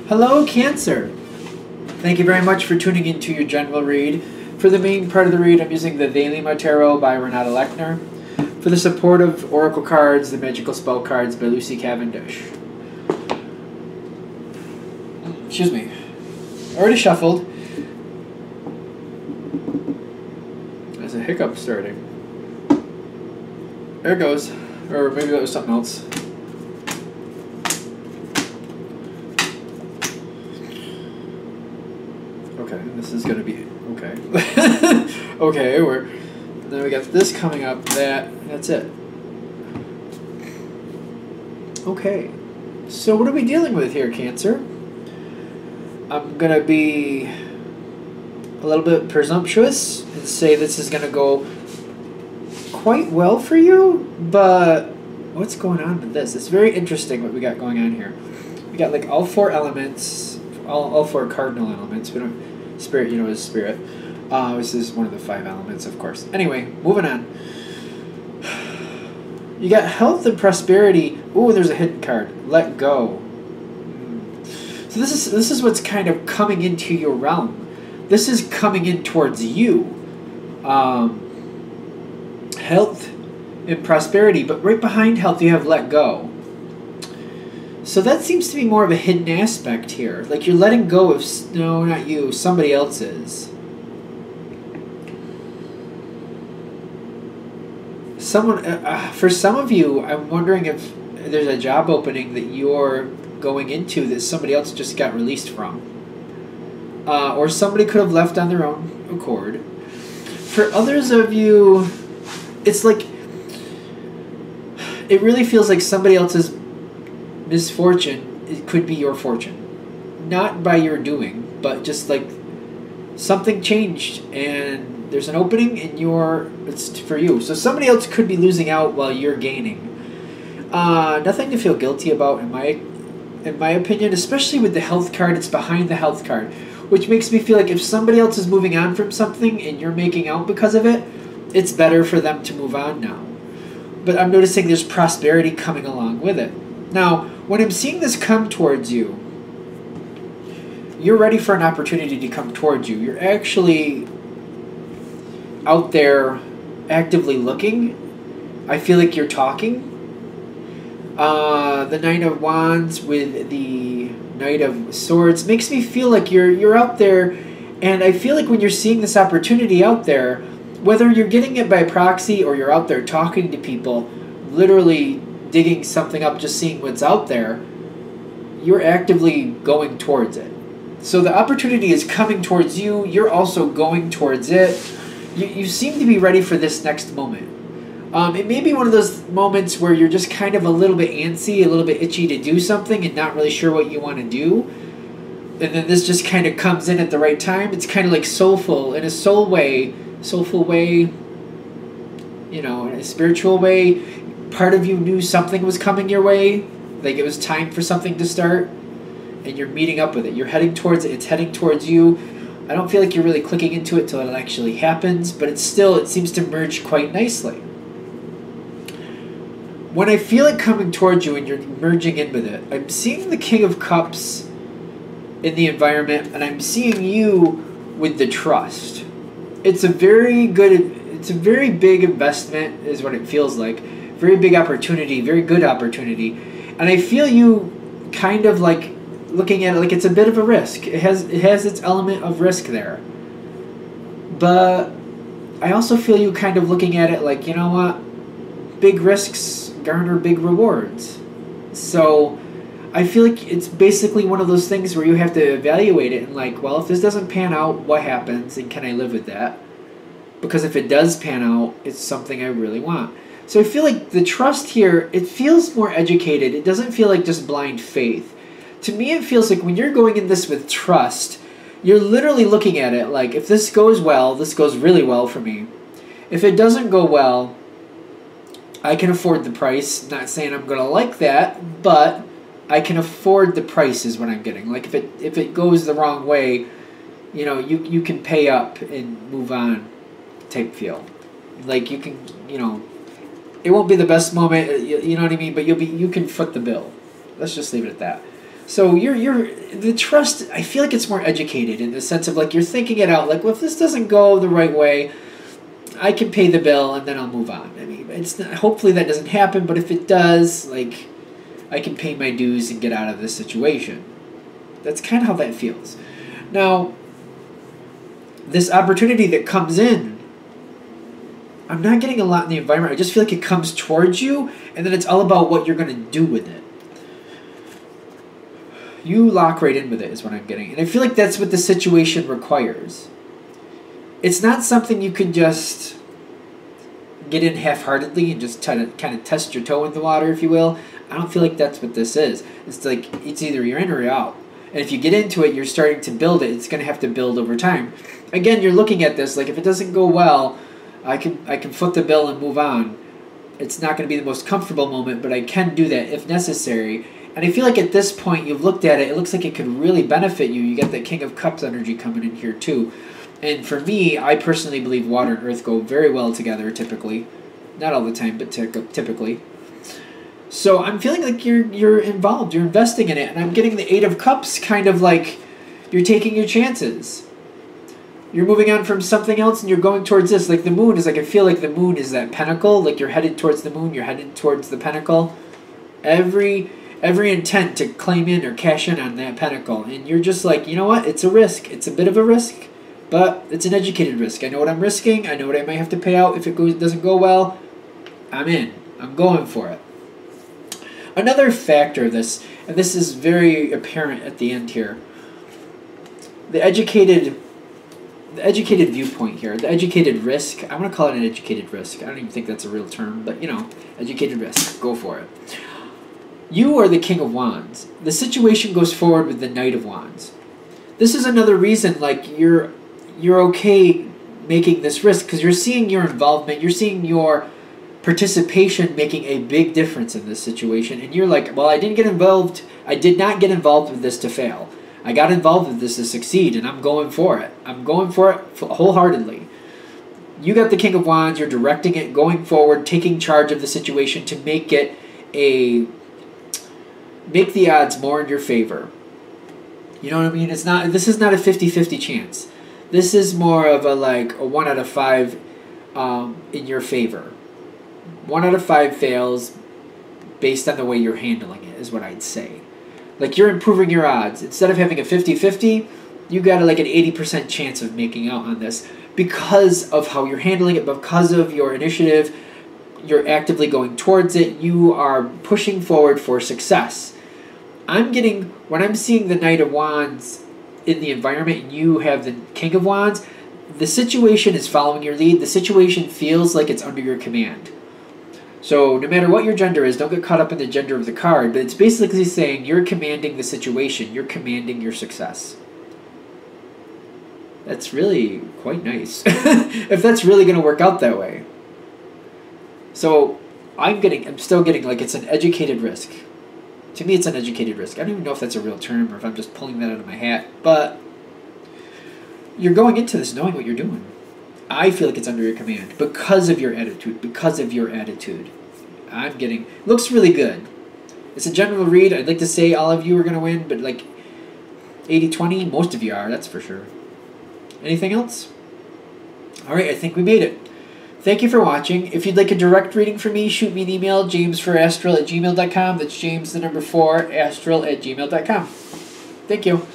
Hello, Cancer. Thank you very much for tuning into your general read. For the main part of the read, I'm using the Vailima Tarot by Renata Lechner. For the supportive Oracle cards, the Magical Spell cards by Lucy Cavendish. Excuse me. Already shuffled. There's a hiccup starting. There it goes. Or maybe that was something else. Okay, this is gonna be okay. Okay, then we got this coming up. That's it. Okay, so what are we dealing with here, Cancer? I'm gonna be a little bit presumptuous and say this is gonna go quite well for you, but what's going on with this? It's very interesting what we got going on here. We got like all four elements, all four cardinal elements. We don't. Spirit, you know, is spirit. This is one of the 5 elements, of course. Anyway, moving on. You got health and prosperity. Ooh, there's a hidden card. Let go. So this is what's kind of coming into your realm. This is coming in towards you. Health and prosperity, but right behind health you have let go. So that seems to be more of a hidden aspect here. Like you're letting go of, no, not you, somebody else's. Someone, for some of you, I'm wondering if there's a job opening that you're going into that somebody else just got released from. Or somebody could have left on their own accord. For others of you, it's like, it really feels like somebody else's misfortune, it could be your fortune. Not by your doing, but just like something changed and there's an opening and it's for you. So somebody else could be losing out while you're gaining. Nothing to feel guilty about in my opinion, especially with the health card. It's behind the health card, which makes me feel like if somebody else is moving on from something and you're making out because of it, it's better for them to move on now. But I'm noticing there's prosperity coming along with it. Now, when I'm seeing this come towards you, you're ready for an opportunity to come towards you. You're actually out there actively looking. I feel like you're talking. The Knight of Wands with the Knight of Swords makes me feel like you're out there, and I feel like when you're seeing this opportunity out there, whether you're getting it by proxy or you're out there talking to people, literally digging something up, just seeing what's out there, you're actively going towards it. So the opportunity is coming towards you. You're also going towards it. You seem to be ready for this next moment. It may be one of those moments where you're just kind of a little bit antsy, a little bit itchy to do something and not really sure what you want to do. And then this just kind of comes in at the right time. It's kind of like soulful in a soulful way, you know, in a spiritual way. Part of you knew something was coming your way, like it was time for something to start, and you're meeting up with it. You're heading towards it. It's heading towards you. I don't feel like you're really clicking into it till it actually happens, but it seems to merge quite nicely. When I feel it coming towards you and you're merging in with it, I'm seeing the King of Cups in the environment, and I'm seeing you with the Trust. It's a very big investment is what it feels like. Very big opportunity, very good opportunity. And I feel you kind of like looking at it like it's a bit of a risk. It has its element of risk there. But I also feel you kind of looking at it like, you know what? Big risks garner big rewards. So I feel like it's basically one of those things where you have to evaluate it and like, well, if this doesn't pan out, what happens and can I live with that? Because if it does pan out, it's something I really want. So I feel like the trust here, it feels more educated. It doesn't feel like just blind faith. To me, it feels like when you're going in this with trust, you're literally looking at it like, if this goes well, this goes really well for me. If it doesn't go well, I can afford the price. Not saying I'm going to like that, but I can afford the price is what I'm getting. Like if it goes the wrong way, you know, you can pay up and move on type feel. Like you can, you know, it won't be the best moment, you know what I mean, but you can foot the bill. Let's just leave it at that. So the trust, I feel like it's more educated in the sense of like you're thinking it out. Like, well, if this doesn't go the right way, I can pay the bill and then I'll move on. I mean, it's not, hopefully that doesn't happen, but if it does, like, I can pay my dues and get out of this situation. That's kind of how that feels. Now, this opportunity that comes in, I'm not getting a lot in the environment. I just feel like it comes towards you, and then it's all about what you're going to do with it. You lock right in with it is what I'm getting. And I feel like that's what the situation requires. It's not something you can just get in half-heartedly and just try to kind of test your toe in the water, if you will. I don't feel like that's what this is. It's like it's either you're in or you're out. And if you get into it, you're starting to build it. It's going to have to build over time. Again, you're looking at this like if it doesn't go well, I can foot the bill and move on. It's not going to be the most comfortable moment, but I can do that if necessary. And I feel like at this point, you've looked at it, it looks like it could really benefit you. You get that King of Cups energy coming in here too. And for me, I personally believe water and earth go very well together typically. Not all the time, but typically. So I'm feeling like you're involved, you're investing in it. And I'm getting the Eight of Cups kind of like you're taking your chances. You're moving on from something else and you're going towards this. Like the moon is like, I feel like the moon is that pinnacle. Like you're headed towards the moon, you're headed towards the pinnacle. Every intent to claim in or cash in on that pinnacle. And you're just like, you know what? It's a risk. It's a bit of a risk, but it's an educated risk. I know what I'm risking. I know what I might have to pay out if it doesn't go well. I'm in. I'm going for it. Another factor of this, and this is very apparent at the end here, the educated viewpoint here, the educated risk. I want to call it an educated risk. I don't even think that's a real term, but you know, educated risk. Go for it. You are the King of Wands. The situation goes forward with the Knight of Wands. This is another reason, like you're okay making this risk because you're seeing your involvement, you're seeing your participation making a big difference in this situation, and you're like, well, I did not get involved with this to fail. I got involved with this to succeed, and I'm going for it. I'm going for it wholeheartedly. You got the King of Wands, you're directing it, going forward, taking charge of the situation to make the odds more in your favor. You know what I mean? This is not a 50-50 chance. This is more of a 1 out of 5 in your favor. 1 out of 5 fails based on the way you're handling it is what I'd say. Like you're improving your odds. Instead of having a 50-50, you got like an 80% chance of making out on this because of how you're handling it, because of your initiative. You're actively going towards it. You are pushing forward for success. When I'm seeing the Knight of Wands in the environment and you have the King of Wands, the situation is following your lead. The situation feels like it's under your command. So no matter what your gender is, don't get caught up in the gender of the card, but it's basically saying you're commanding the situation. You're commanding your success. That's really quite nice. If that's really going to work out that way. So I'm still getting like it's an educated risk. To me, it's an educated risk. I don't even know if that's a real term or if I'm just pulling that out of my hat, but you're going into this knowing what you're doing. I feel like it's under your command because of your attitude, looks really good. It's a general read. I'd like to say all of you are going to win, but like 80-20, most of you are, that's for sure. Anything else? All right, I think we made it. Thank you for watching. If you'd like a direct reading from me, shoot me an email, james4astral@gmail.com. That's James, the number 4, astral@gmail.com. Thank you.